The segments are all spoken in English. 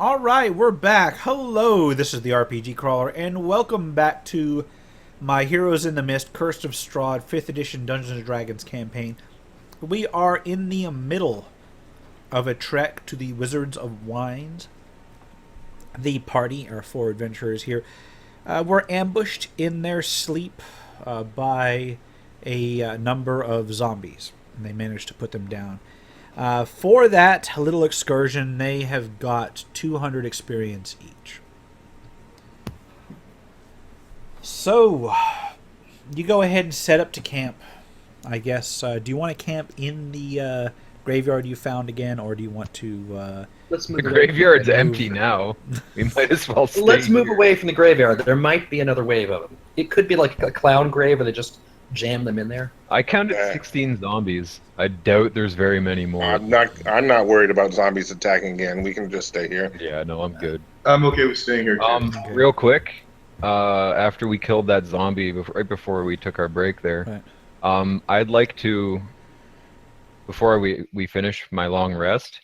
All right, we're back. Hello, this is the RPG Crawler, and welcome back to my Heroes in the Mist, Cursed of Strahd, 5th edition Dungeons & Dragons campaign. We are in the middle of a trek to the Wizards of Wines. The party, our 4 adventurers here, were ambushed in their sleep by a number of zombies, and they managed to put them down. For that little excursion, they have got 200 experience each. So, you go ahead and set up to camp, I guess. Do you want to camp in the graveyard you found again, or do you want to... Let's move The away. graveyard's empty now. We might as well stay Let's move here. away from the graveyard. There might be another wave of them. It could be like a clown grave where they just jam them in there. I counted 16 zombies. I doubt there's very many more. I'm not worried about zombies attacking again. We can just stay here. Yeah, no, I'm good. I'm okay with staying here. Too. Real quick, after we killed that zombie, right before we took our break there, I'd like to, before we finish my long rest,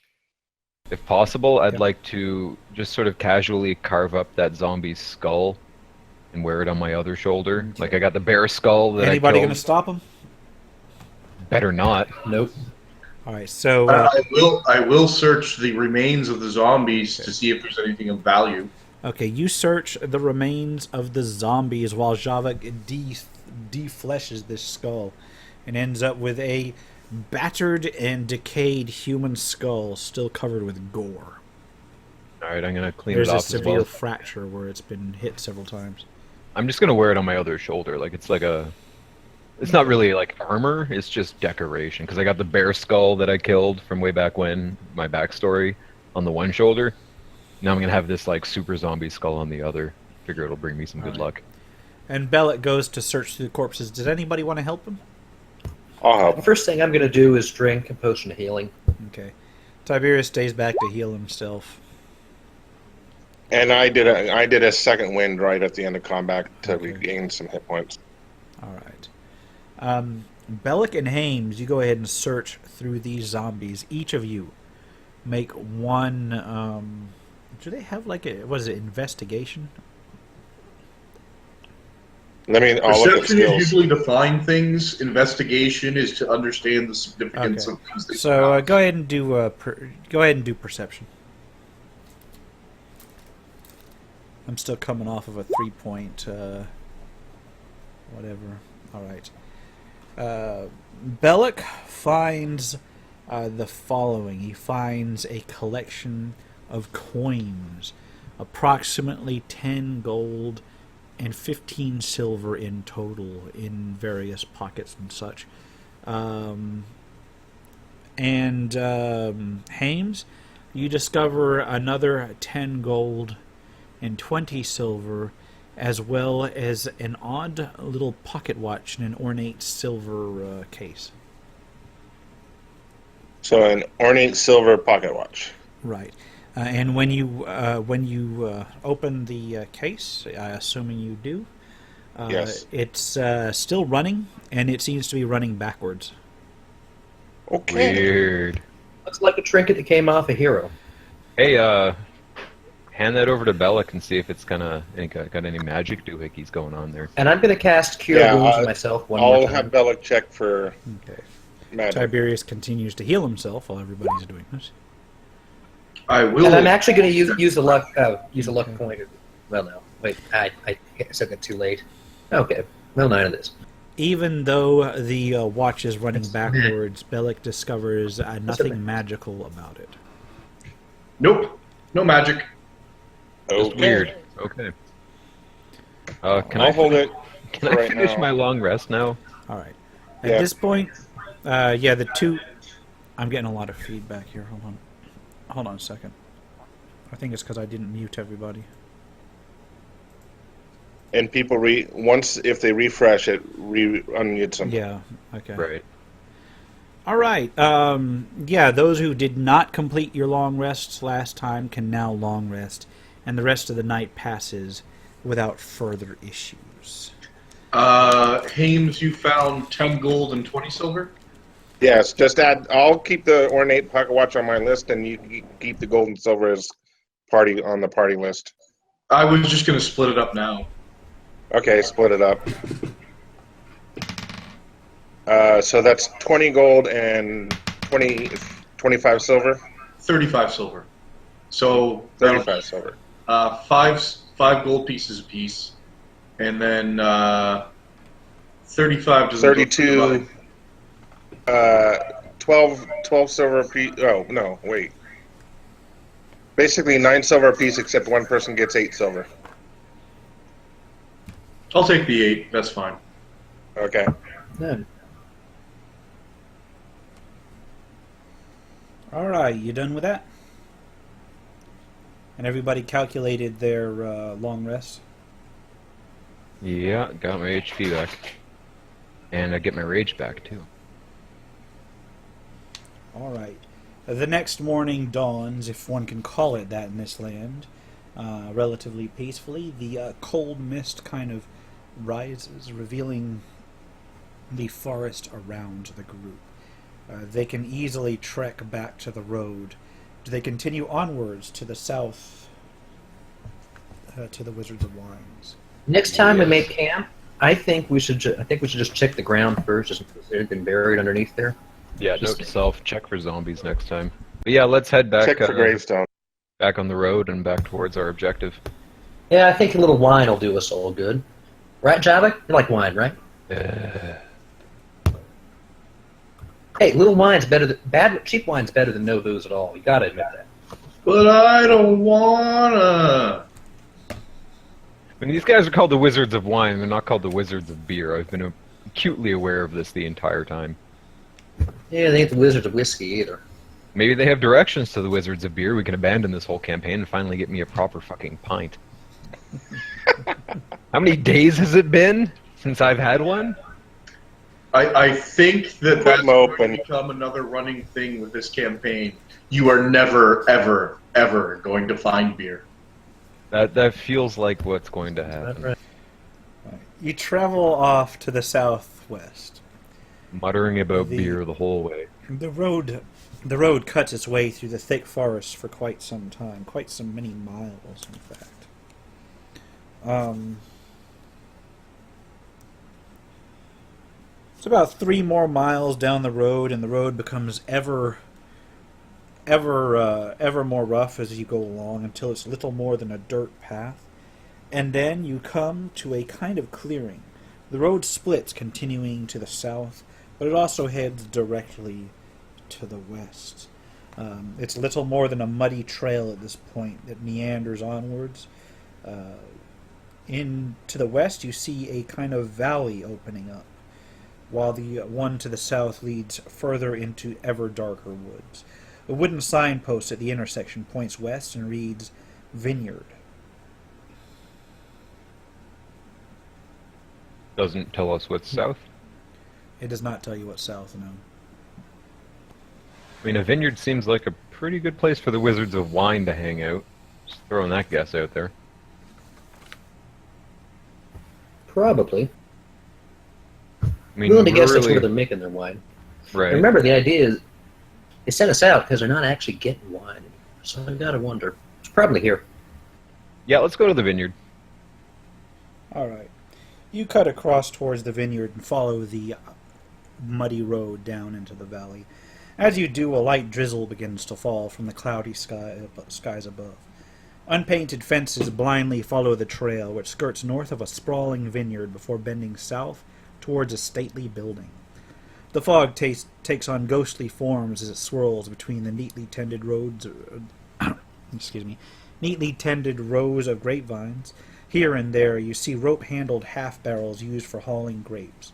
if possible, I'd like to just sort of casually carve up that zombie's skull and wear it on my other shoulder. Okay. Like I got the bear skull that Anybody I going killed. to stop them? Better not. Nope. All right, so... I will search the remains of the zombies to see if there's anything of value. Okay, you search the remains of the zombies while Java defleshes this skull and ends up with a battered and decayed human skull still covered with gore. Alright, I'm gonna clean There's it a off as severe well. fracture where it's been hit several times. I'm just gonna wear it on my other shoulder. Like it's like a... It's not really like armor, it's just decoration. Because I got the bear skull that I killed from way back when, my backstory, on the one shoulder. Now I'm gonna have this like super zombie skull on the other. Figure it'll bring me some good luck. And Bellet goes to search through the corpses. Does anybody want to help him? I'll The help. first thing I'm going to do is drink a potion of healing. Okay. Tiberius stays back to heal himself. And I did a second wind right at the end of combat to Okay. regain some hit points. All right. Bellic and Hames, you go ahead and search through these zombies. Each of you make one... do they have like a... What is it? Investigation? I'll look at Perception is skills. usually to find things. Investigation is to understand the significance Okay. of things. That So you go ahead and do go ahead and do perception. I'm still coming off of a 3-point whatever. All right. Bellic finds the following. He finds a collection of coins, approximately 10 gold and 15 silver in total in various pockets and such. Hames, you discover another 10 gold and 20 silver, as well as an odd little pocket watch in an ornate silver case. So an ornate silver pocket watch. Right. And when you open the case, assuming you do, Yes. it's still running, and it seems to be running backwards. Okay. Weird. Looks like a trinket that came off a hero. Hey, hand that over to Bellic and see if it's got any magic doohickeys going on there. And I'm going to cast Cure Yeah, Wounds on myself one I'll more time. have Bellic check for Okay. magic. Tiberius continues to heal himself while everybody's doing this. I will. And I'm actually going to use a luck point. Well, no. Wait, I guess I got too late. Okay. Well, 9 of this. Even though the watch is running backwards, Bellic discovers nothing magical about it. Nope. No magic. Just Okay. weird. Okay. Can I'll I hold it Can I right finish now. my long rest now? All right. At Yeah. this point, the two... I'm getting a lot of feedback here. Hold on a second. I think it's because I didn't mute everybody. And people if they refresh it, unmute them. Yeah, okay. Right. All right. Those who did not complete your long rests last time can now long rest, and the rest of the night passes without further issues. Hames, you found 10 gold and 20 silver? Yes, just add. I'll keep the ornate pocket watch on my list, and you can keep the gold and silver as party on the party list. I was just going to split it up now. Okay, split it up. So that's 20 gold and 25 silver. 35 silver. So that'll 35 silver. five gold pieces apiece, and then 35 to 32. 12 silver apiece. Oh no, wait. Basically 9 silver apiece, except one person gets 8 silver. I'll take the 8. That's fine. Okay. Yeah. All right, you done with that? And everybody calculated their long rest? Yeah, got my HP back. And I get my rage back, too. All right. The next morning dawns, if one can call it that in this land, relatively peacefully. The cold mist kind of rises, revealing the forest around the group. They can easily trek back to the road. They continue onwards to the south, to the Wizards of Wines. Next time we Yes. make camp, I think we should just check the ground first, just in case there's anything buried underneath there. Yeah, Just- note to self, check for zombies next time. But yeah, let's head back, Check for gravestone. back on the road and back towards our objective. Yeah, I think a little wine will do us all good. Right, Java? You like wine, right? Hey, little wine's better than cheap wine's better than no booze at all. You gotta admit that. But I don't wanna. I mean, these guys are called the Wizards of Wine, they're not called the Wizards of Beer. I've been acutely aware of this the entire time. Yeah, they ain't the wizards of whiskey either. Maybe they have directions to the Wizards of Beer. We can abandon this whole campaign and finally get me a proper fucking pint. How many days has it been since I've had one? I think that Put that's them going open. to become another running thing with this campaign. You are never, ever, ever going to find beer. That feels like what's going to happen. Right. You travel off to the southwest. Muttering about The- beer the whole way. The road cuts its way through the thick forest for quite some time, quite some many miles, in fact. It's about 3 more miles down the road, and the road becomes ever more rough as you go along until it's little more than a dirt path. And then you come to a kind of clearing. The road splits, continuing to the south, but it also heads directly to the west. It's little more than a muddy trail at this point that meanders onwards. In to the west, you see a kind of valley opening up, while the one to the south leads further into ever darker woods. A wooden signpost at the intersection points west and reads Vineyard. Doesn't tell us what's south. It does not tell you what's south, no. I mean, a vineyard seems like a pretty good place for the Wizards of Wine to hang out. Just throwing that guess out there. Probably. I mean, Willing to guess that's really- where they're making their wine. right. Remember, the idea is they sent us out because they're not actually getting wine anymore. So I gotta wonder. It's probably here. Yeah, let's go to the vineyard. All right. You cut across towards the vineyard and follow the muddy road down into the valley. As you do, a light drizzle begins to fall from the cloudy skies above. Unpainted fences blindly follow the trail, which skirts north of a sprawling vineyard before bending south towards a stately building. The fog takes on ghostly forms as it swirls between the neatly tended roads. Neatly tended rows of grapevines. Here and there you see rope-handled half-barrels used for hauling grapes.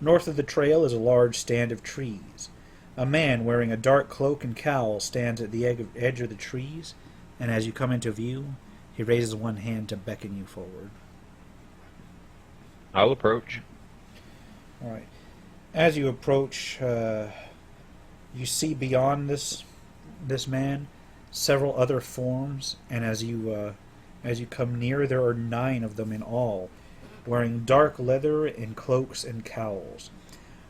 North of the trail is a large stand of trees. A man wearing a dark cloak and cowl stands at the edge of the trees, and as you come into view, he raises one hand to beckon you forward. I'll approach. All right. As you approach, you see beyond this man several other forms, and as you come near, there are 9 of them in all, wearing dark leather and cloaks and cowls.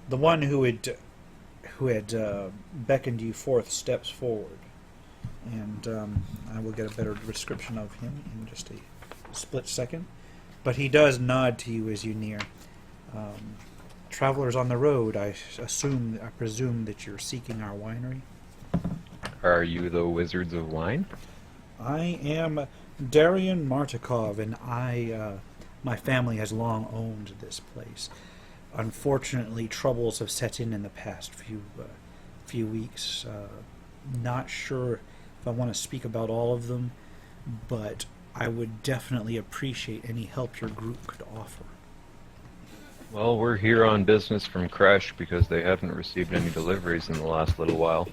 The one who had beckoned you forth steps forward. and I will get a better description of him in just a split second. But he does nod to you as you near. Travelers on the road, I presume that you're seeking our winery. Are you the Wizards of Wine? I am Darian Martikov, and my family has long owned this place. Unfortunately, troubles have set in the past few weeks. Not sure if I want to speak about all of them, but I would definitely appreciate any help your group could offer. Well, we're here on business from Crash because they haven't received any deliveries in the last little while.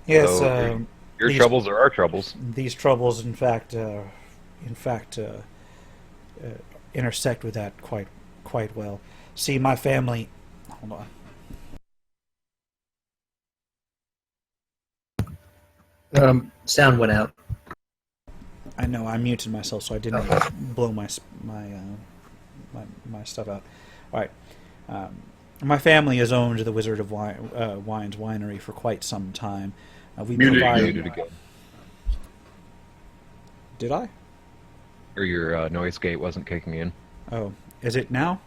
Yes, So your troubles are our troubles. These troubles, in fact, intersect with that quite well. See, my family. Hold on. Sound went out. I know I muted myself, so I didn't blow my stuff out. All right. My family has owned the Wizard of Wine's winery for quite some time. We provide. Muted again. Did I? Or your noise gate wasn't kicking in. Oh, is it now?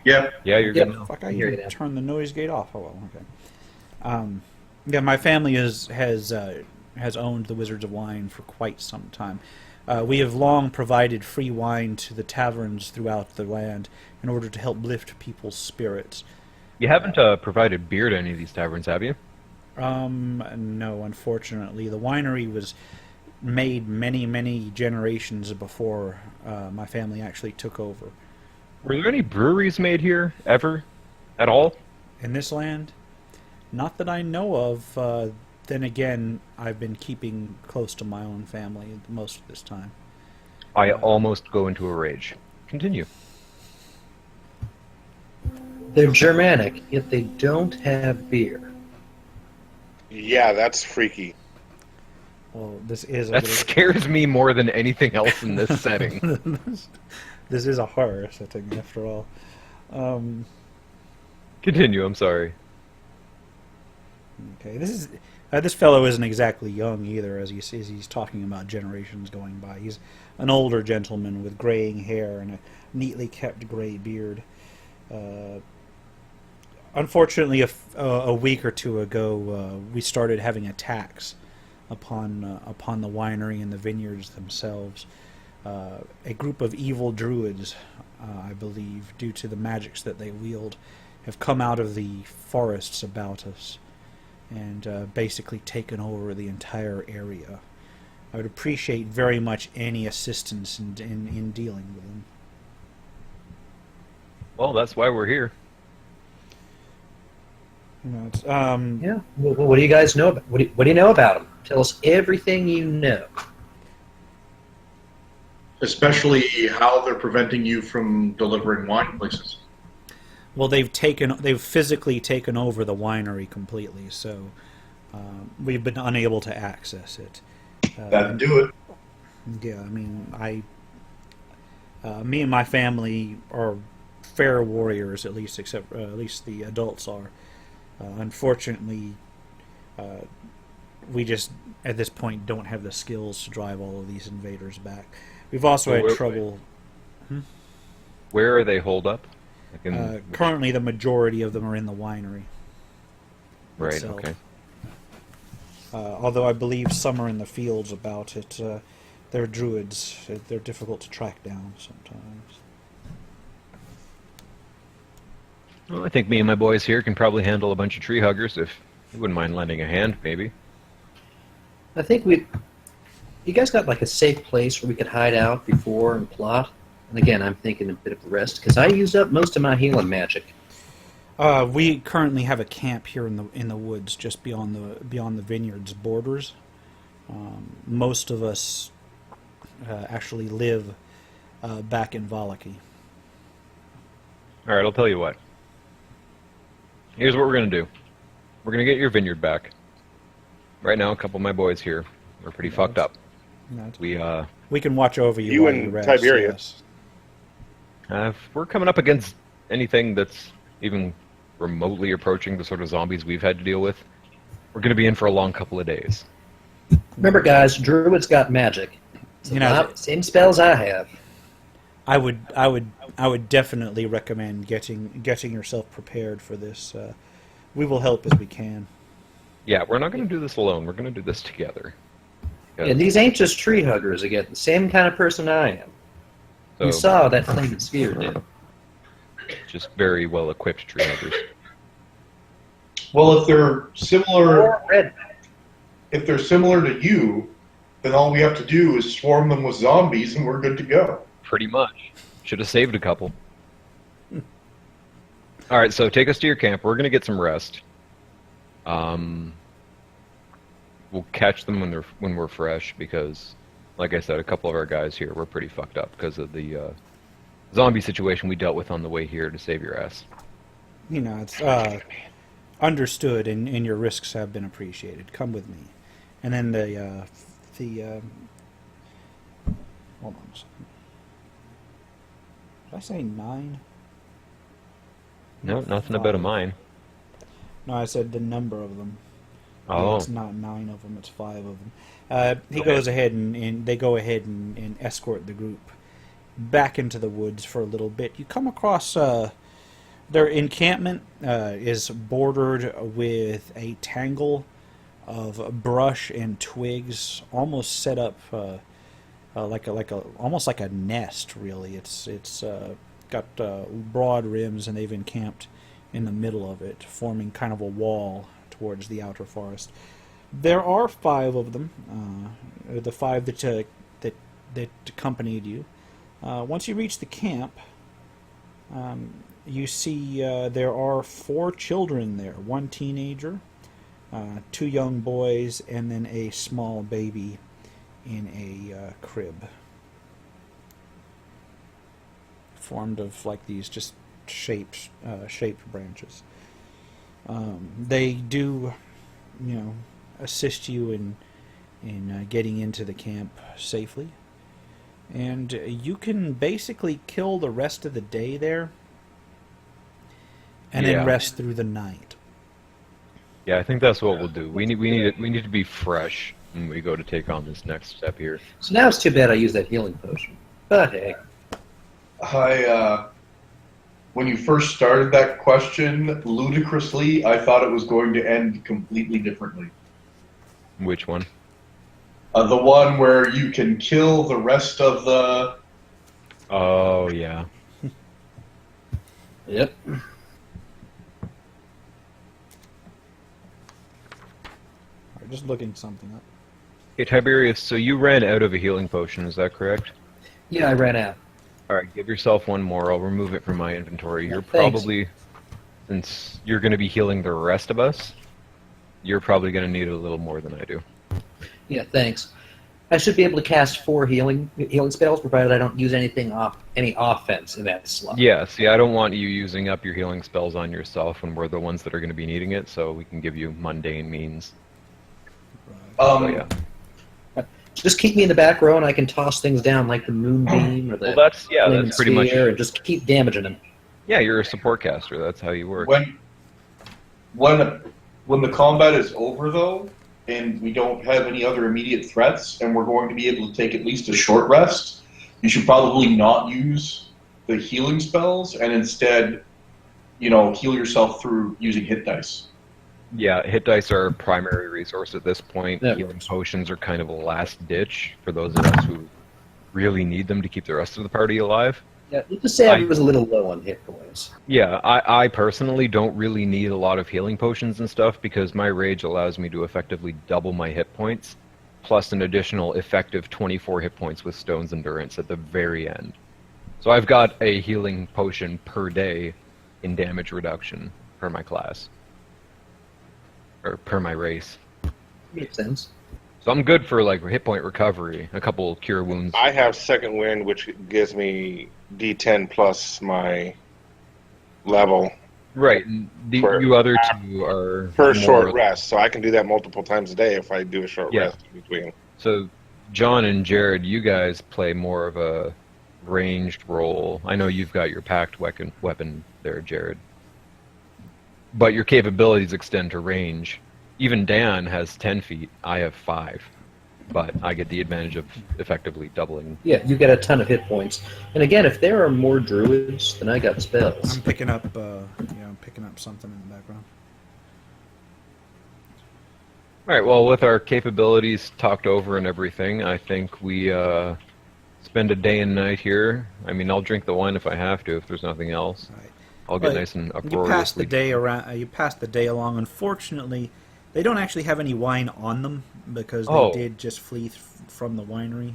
Yeah. Yeah, you're Yep. good now. Fuck! I Hear you even now. turned the noise gate off. Oh well, okay. Yeah, my family has owned the Wizards of Wine for quite some time. We have long provided free wine to the taverns throughout the land in order to help lift people's spirits. You haven't provided beer to any of these taverns, have you? No, unfortunately. The winery was made many generations before my family actually took over. Were there any breweries made here, ever? At all? In this land? Not that I know of. Then again, I've been keeping close to my own family most of this time. I almost go into a rage. Continue. They're Germanic, yet they don't have beer. Yeah, that's freaky. Well, this is a That little... scares me more than anything else in this setting. This is a horror setting, after all. Continue, I'm sorry. Okay, this fellow isn't exactly young either, as he's talking about generations going by. He's an older gentleman with graying hair and a neatly kept gray beard. Unfortunately, a week or two ago, we started having attacks upon the winery and the vineyards themselves. A group of evil druids, I believe, due to the magics that they wield, have come out of the forests about us and basically taken over the entire area. I would appreciate very much any assistance in dealing with them. Well, that's why we're here. You know, it's, Yeah. Well, what do you guys know about? What do you know about them? Tell us everything you know. Especially how they're preventing you from delivering wine places. Well, they've physically taken over the winery completely, so we've been unable to access it. That'd do it. Yeah, I mean, me and my family are fair warriors, at least the adults are. Unfortunately, we just at this point don't have the skills to drive all of these invaders back. We've also had trouble. Where are they holed up? Like Currently, the majority of them are in the winery. right, itself. okay. Although I believe some are in the fields about it. They're druids. They're difficult to track down sometimes. Well, I think me and my boys here can probably handle a bunch of tree huggers if you wouldn't mind lending a hand, maybe. I think you guys got like a safe place where we could hide out before and plot. And again, I'm thinking a bit of a rest because I used up most of my healing magic. We currently have a camp here in the woods, just beyond the vineyard's borders. Most of us actually live back in Valaki. All right, I'll tell you what. Here's what we're going to do. We're going to get your vineyard back. Right now, a couple of my boys here. We're pretty fucked up. We can watch over you. You while and you rest, Tiberius. yes. If we're coming up against anything that's even remotely approaching the sort of zombies we've had to deal with, we're going to be in for a long couple of days. Remember, guys, druids got magic. You know, Same spells I have. I would definitely recommend getting yourself prepared for this. We will help as we can. Yeah, we're not going to do this alone. We're going to do this together. Yeah, these ain't just tree huggers again. The same kind of person I am. So, You saw that flaming sphere did. just very well equipped tree huggers. Well, if they're similar, Red. if they're similar to you, then all we have to do is swarm them with zombies, and we're good to go. Pretty much. Should have saved a couple. All right, so take us to your camp. We're going to get some rest. We'll catch them when we're fresh because, like I said, a couple of our guys here were pretty fucked up because of the zombie situation we dealt with on the way here to save your ass. You know, it's understood, and your risks have been appreciated. Come with me. And then the hold on a second. Did I say 9? No, nothing about a mine. No, I said the number of them. Oh. It's not 9 of them, it's 5 of them. He goes ahead and they go ahead and escort the group back into the woods for a little bit. You come across their encampment is bordered with a tangle of brush and twigs, almost set up almost like a nest. Really, it's got broad rims, and they've encamped in the middle of it, forming kind of a wall towards the outer forest. There are 5 of them, the 5 that accompanied you. Once you reach the camp, you see there are 4 children there, 1 teenager, 2 young boys, and then a small baby in a crib, formed of like these just shaped branches. They do, assist you in getting into the camp safely, and you can basically kill the rest of the day there, and then rest through the night. Yeah, I think that's what we'll do. We need to be fresh when we go to take on this next step here. So now it's too bad I used that healing potion. But hey. When you first started that question, ludicrously, I thought it was going to end completely differently. Which one? The one where you can kill the rest of the... Oh, yeah. Yep. Just looking something up. Hey, Tiberius, so you ran out of a healing potion, is that correct? Yeah, I ran out. Alright, give yourself one more. I'll remove it from my inventory. You're Thanks. probably, since you're going to be healing the rest of us, you're probably going to need a little more than I do. Yeah, thanks. I should be able to cast 4 healing spells, provided I don't use any offense in that slot. Yeah, see, I don't want you using up your healing spells on yourself when we're the ones that are going to be needing it, so we can give you mundane means. So, yeah. Just keep me in the back row, and I can toss things down like the moonbeam or the that's flaming pretty much. sphere, and just keep damaging them. Yeah, you're a support caster. That's how you work. When the combat is over, though, and we don't have any other immediate threats, and we're going to be able to take at least a short rest, you should probably not use the healing spells, and instead, heal yourself through using hit dice. Yeah, hit dice are our primary resource at this point. Yeah. Healing potions are kind of a last ditch for those of us who really need them to keep the rest of the party alive. Yeah, let's just say I was a little low on hit points. Yeah, I personally don't really need a lot of healing potions and stuff because my rage allows me to effectively double my hit points, plus an additional effective 24 hit points with Stone's Endurance at the very end. So I've got a healing potion per day in damage reduction per my class. Or per my race. Makes sense. So I'm good for like hit point recovery, a couple cure wounds. I have second wind, which gives me D10 plus my level Right. And you other two are per more short rest, so I can do that multiple times a day if I do a short rest in between. So John and Jared, you guys play more of a ranged role. I know you've got your packed weapon there, Jared. But your capabilities extend to range. Even Dan has 10 feet. I have 5. but I get the advantage of effectively doubling. Yeah, you get a ton of hit points. And again, if there are more druids, then I got spells. I'm picking up, I'm picking up something in the background. All right. Well, with our capabilities talked over and everything, I think we spend a day and night here. I mean, I'll drink the wine if I have to. If there's nothing else, Right. I'll get Well, nice and You uproarious. pass the day around. You pass the day along. Unfortunately, they don't actually have any wine on them because they did just flee from the winery.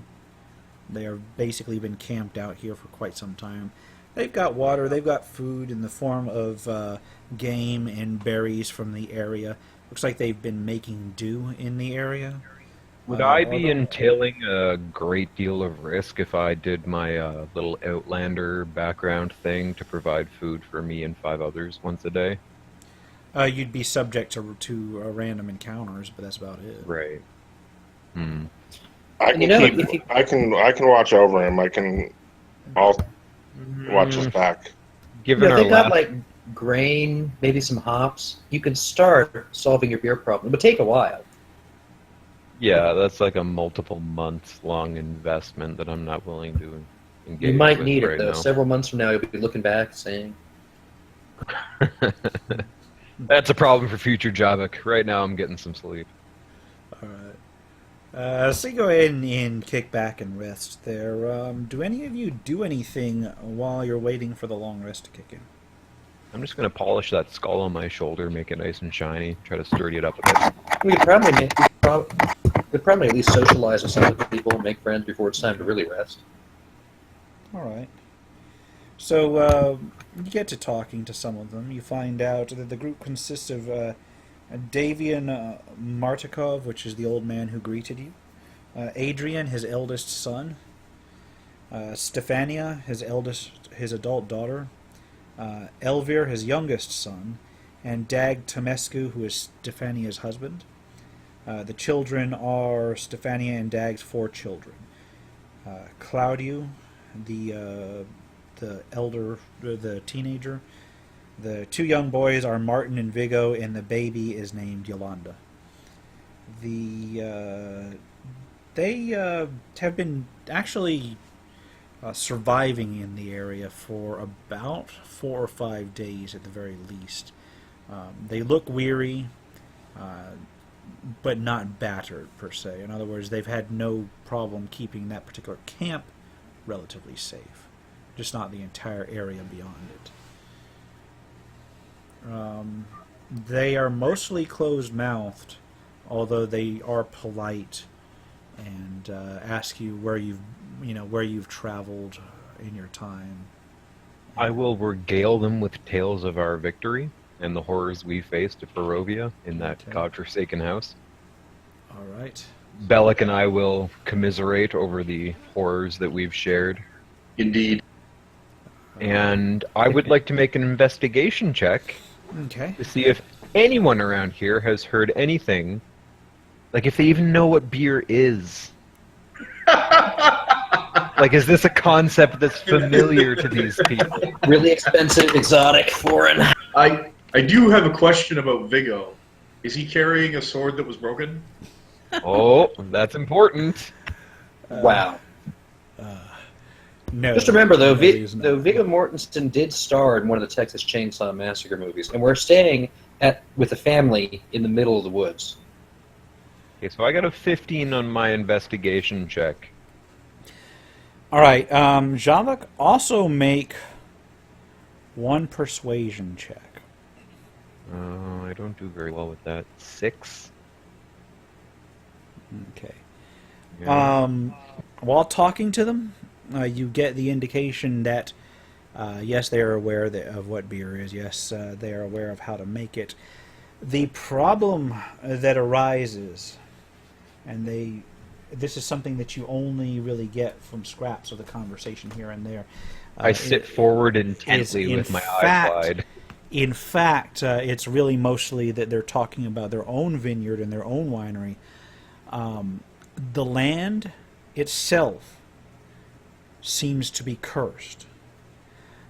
They have basically been camped out here for quite some time. They've got water. They've got food in the form of game and berries from the area. Looks like they've been making do in the area. Would I be although- entailing a great deal of risk if I did my little Outlander background thing to provide food for me and 5 others once a day? You'd be subject to random encounters, but that's about it. Right. Hmm. I And can if you I can watch over him. I'll watch his back. Given our they've got last, like grain, maybe some hops. You can start solving your beer problem. It would take a while. yeah, that's like a multiple months long investment that I'm not willing to engage You might with need it right though. now. Several months from now, you'll be looking back saying, That's a problem for future Javik. Right now, I'm getting some sleep. All right. So you go ahead and kick back and rest there. Do any of you do anything while you're waiting for the long rest to kick in? I'm just gonna polish that skull on my shoulder, make it nice and shiny, try to sturdy it up a bit. we could probably at least socialize with some of the people, make friends before it's time to really rest. All right. So you get to talking to some of them. You find out that the group consists of Davian Martikov, which is the old man who greeted you, Adrian, his eldest son, Stefania, his adult daughter, Elvir, his youngest son, and Dag Tomescu, who is Stefania's husband. The children are Stefania and Dag's 4 children. Claudiu, the elder, the teenager. The 2 young boys are Martin and Vigo, and the baby is named Yolanda. They have been actually surviving in the area for about 4 or 5 days at the very least. They look weary, but not battered per se. In other words, they've had no problem keeping that particular camp relatively safe, just not the entire area beyond it. They are mostly closed-mouthed, although they are polite and ask you where you've traveled in your time. I will regale them with tales of our victory and the horrors we faced at Barovia in that Okay. godforsaken house. All right. Bellic and I will commiserate over the horrors that we've shared. Indeed. And I would like to make an investigation check Okay. to see if anyone around here has heard anything, like if they even know what beer is. Like, is this a concept that's familiar to these people? Really expensive, exotic, foreign. I do have a question about Vigo. Is he carrying a sword that was broken? Oh, that's important. Wow. No. Just remember, though, no, he's not. Viggo Mortensen did star in one of the Texas Chainsaw Massacre movies, and we're staying with a family in the middle of the woods. Okay, so I got a 15 on my investigation check. All right. Javik, also make one persuasion check. I don't do very well with that. 6. Okay. Yeah. While talking to them, you get the indication that yes, they are aware of what beer is. Yes, they are aware of how to make it. The problem that arises, and this is something that you only really get from scraps of the conversation here and there. I sit forward intently in with my fact- eyes wide. In fact, it's really mostly that they're talking about their own vineyard and their own winery. The land itself seems to be cursed.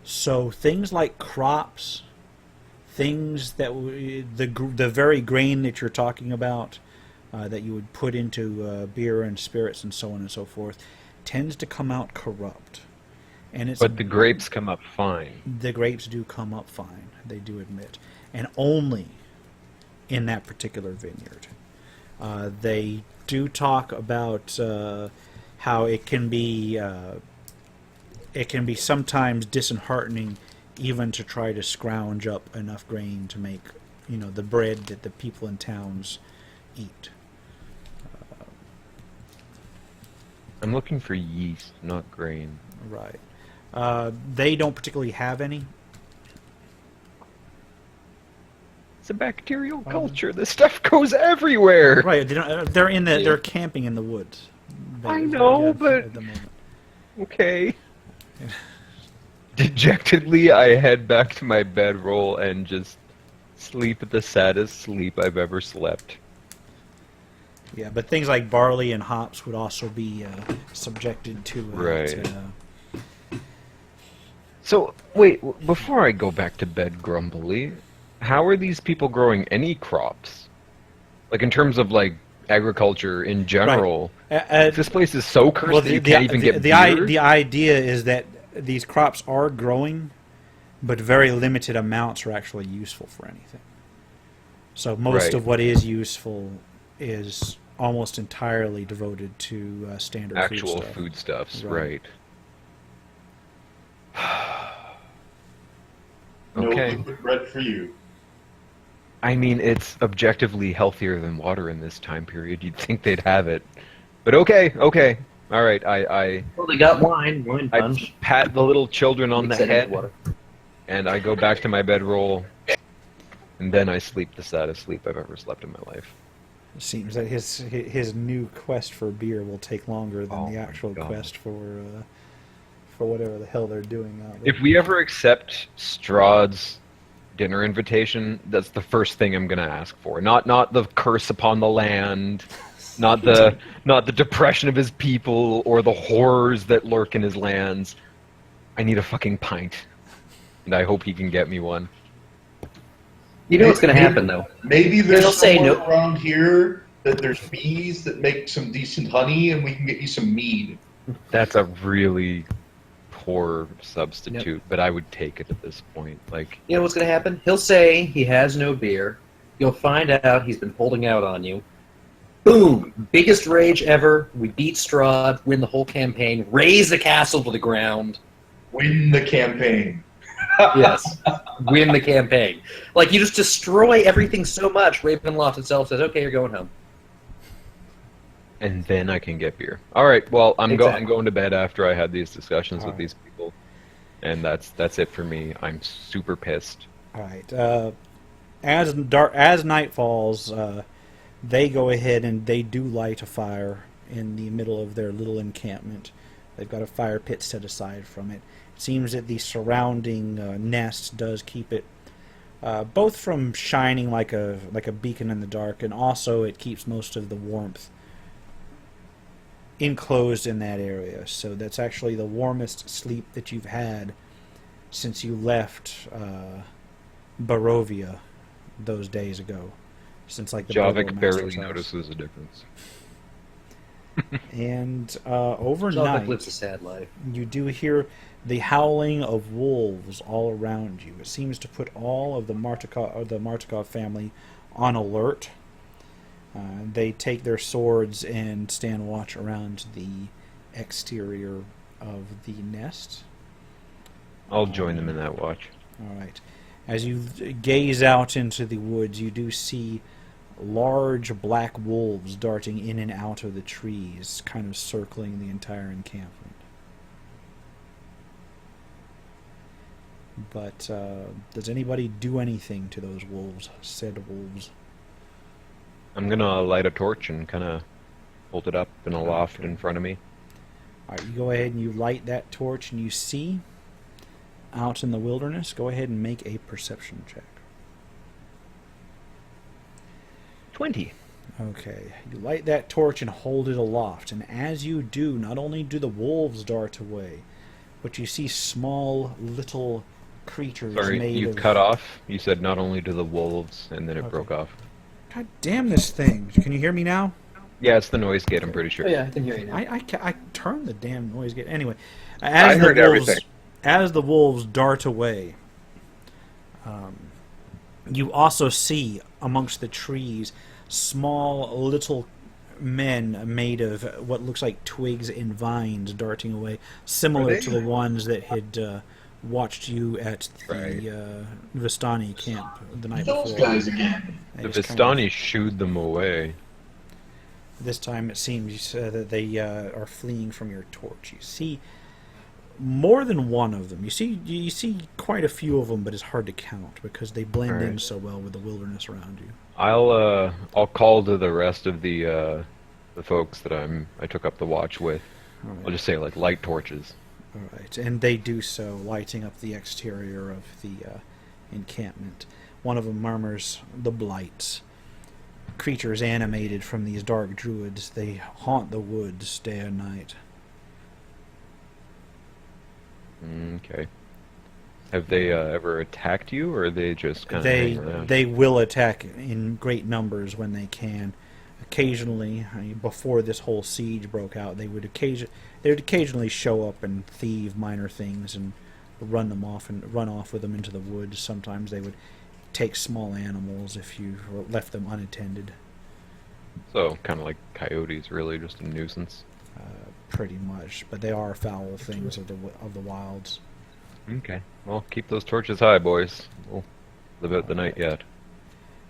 So things like crops, things that the very grain that you're talking about, that you would put into beer and spirits and so on and so forth tends to come out corrupt. And it's But the grapes come up fine. the grapes do come up fine, they do admit, and only in that particular vineyard. They do talk about how it can be sometimes disheartening even to try to scrounge up enough grain to make, the bread that the people in towns eat. I'm looking for yeast, not grain. Right. They don't particularly have any. It's a bacterial culture. This stuff goes everywhere. Right. They don't, they're in the. They're camping in the woods. I know, Yeah, but at the moment. okay. Dejectedly, I head back to my bedroll and just sleep the saddest sleep I've ever slept. Yeah, but things like barley and hops would also be subjected to. Right. So, wait, before I go back to bed grumbly, how are these people growing any crops? Like, in terms of, like, agriculture in general. Right. This place is so cursed that you can't even get beer? The idea is that these crops are growing, but very limited amounts are actually useful for anything. So most of what is useful is almost entirely devoted to standard Actual food foodstuffs, Right. right. No Okay. liquid bread for you. I mean, it's objectively healthier than water in this time period. You'd think they'd have it. But okay. All right, I Well, they got wine I punch. pat the little children on the Mix it into head, water. and I go back to my bedroll, and then I sleep the saddest sleep I've ever slept in my life. It seems that his new quest for beer will take longer than Oh the my actual God. quest for whatever the hell they're doing out there. If we ever accept Strahd's dinner invitation, that's the first thing I'm gonna ask for. Not the curse upon the land, not the depression of his people or the horrors that lurk in his lands. I need a fucking pint, and I hope he can get me one. You know what's going to happen, though. Maybe They'll there's say somewhere no. around here that there's bees that make some decent honey, and we can get you some mead. That's a really poor substitute, but I would take it at this point. Like, You know what's going to happen? He'll say he has no beer. You'll find out he's been holding out on you. Boom! Biggest rage ever. We beat Strahd, win the whole campaign, raise the castle to the ground. Win the campaign. Yes. Win the campaign. Like, you just destroy everything so much, Ravenloft itself says, okay, you're going home. and then I can get beer. All right, well, I'm Exactly. going to bed after I had these discussions All with right. these people, and that's it for me. I'm super pissed. All right. As night falls, they go ahead and they do light a fire in the middle of their little encampment. They've got a fire pit set aside from it. It seems that the surrounding nest does keep it both from shining like a beacon in the dark, and also it keeps most of the warmth enclosed in that area. So that's actually the warmest sleep that you've had since you left Barovia those days ago. Since like the Javik Burgomaster's barely house. notices a difference. And Javik overnight, lives a sad life. you do hear the howling of wolves all around you. It seems to put all of the Martikov family on alert. They take their swords and stand watch around the exterior of the nest. I'll join them in that watch. All right. As you gaze out into the woods, you do see large black wolves darting in and out of the trees, kind of circling the entire encampment. But does anybody do anything to those wolves? Said wolves. I'm gonna light a torch and kind of hold it up in a loft in front of me. All right, you go ahead and you light that torch, and you see out in the wilderness. Go ahead and make a perception check. 20. Okay, you light that torch and hold it aloft, and as you do, not only do the wolves dart away, but you see small little creatures Sorry, made you of... cut off. You said not only to the wolves, and then it Okay. broke off. God damn this thing. Can you hear me now? Yeah, it's the noise gate, I'm pretty sure. Oh yeah, I can hear you now. I turned the damn noise gate. Anyway, I heard everything. As the wolves dart away, you also see amongst the trees small little men made of what looks like twigs and vines darting away, similar to the ones that had watched you at the Vistani camp the night Those before. guys again. The Vistani shooed them away. This time it seems that they are fleeing from your torch. You see more than one of them. You see quite a few of them, but it's hard to count because they blend in so well with the wilderness around you. I'll call to the rest of the folks that I took up the watch with. All right. I'll just say like light torches. All right, and they do so, lighting up the exterior of the encampment. One of them murmurs, "The blights. Creatures animated from these dark druids. They haunt the woods day and night." Okay. Have they ever attacked you, or are they just kind of hanging around? They will attack in great numbers when they can. Occasionally, before this whole siege broke out, they would occasionally show up and thieve minor things and run off with them into the woods. Sometimes they would take small animals if you left them unattended. So kind of like coyotes, really, just a nuisance. Pretty much, but they are foul things of the wilds. Okay. Well, keep those torches high, boys. We'll live out the night yet.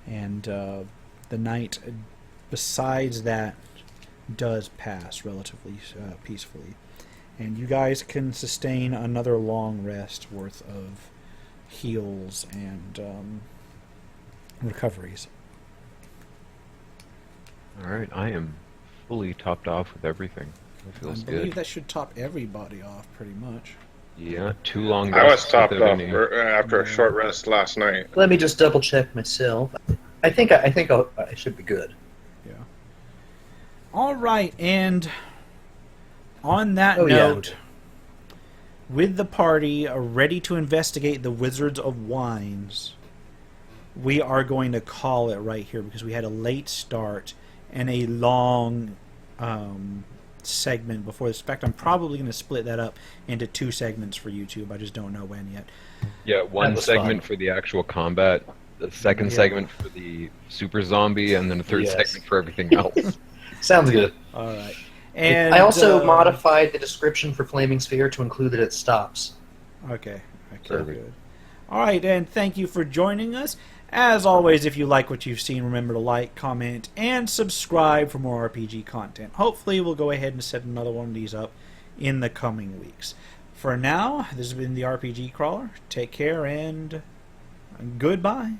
And the night, besides that, does pass relatively peacefully. And you guys can sustain another long rest worth of heals and recoveries. Alright, I am fully topped off with everything. That I feels believe good. that should top everybody off pretty much. Yeah, 2 long I was rests topped without off any- after a short rest last night. Let me just double check myself. I think I should be good. Yeah. All right, and on that Oh, yeah. note, with the party ready to investigate the Wizards of Wines, we are going to call it right here because we had a late start and a long segment before this. In fact, I'm probably going to split that up into 2 segments for YouTube. I just don't know when yet. Yeah, one was segment fun. for the actual combat, the second segment for the super zombie, and then a third Yes. segment for everything else. Sounds good. All right. And I also modified the description for Flaming Sphere to include that it stops. Okay, Perfect. good. All right, and thank you for joining us. As always, if you like what you've seen, remember to like, comment, and subscribe for more RPG content. Hopefully, we'll go ahead and set another one of these up in the coming weeks. For now, this has been the RPG Crawler. Take care and goodbye.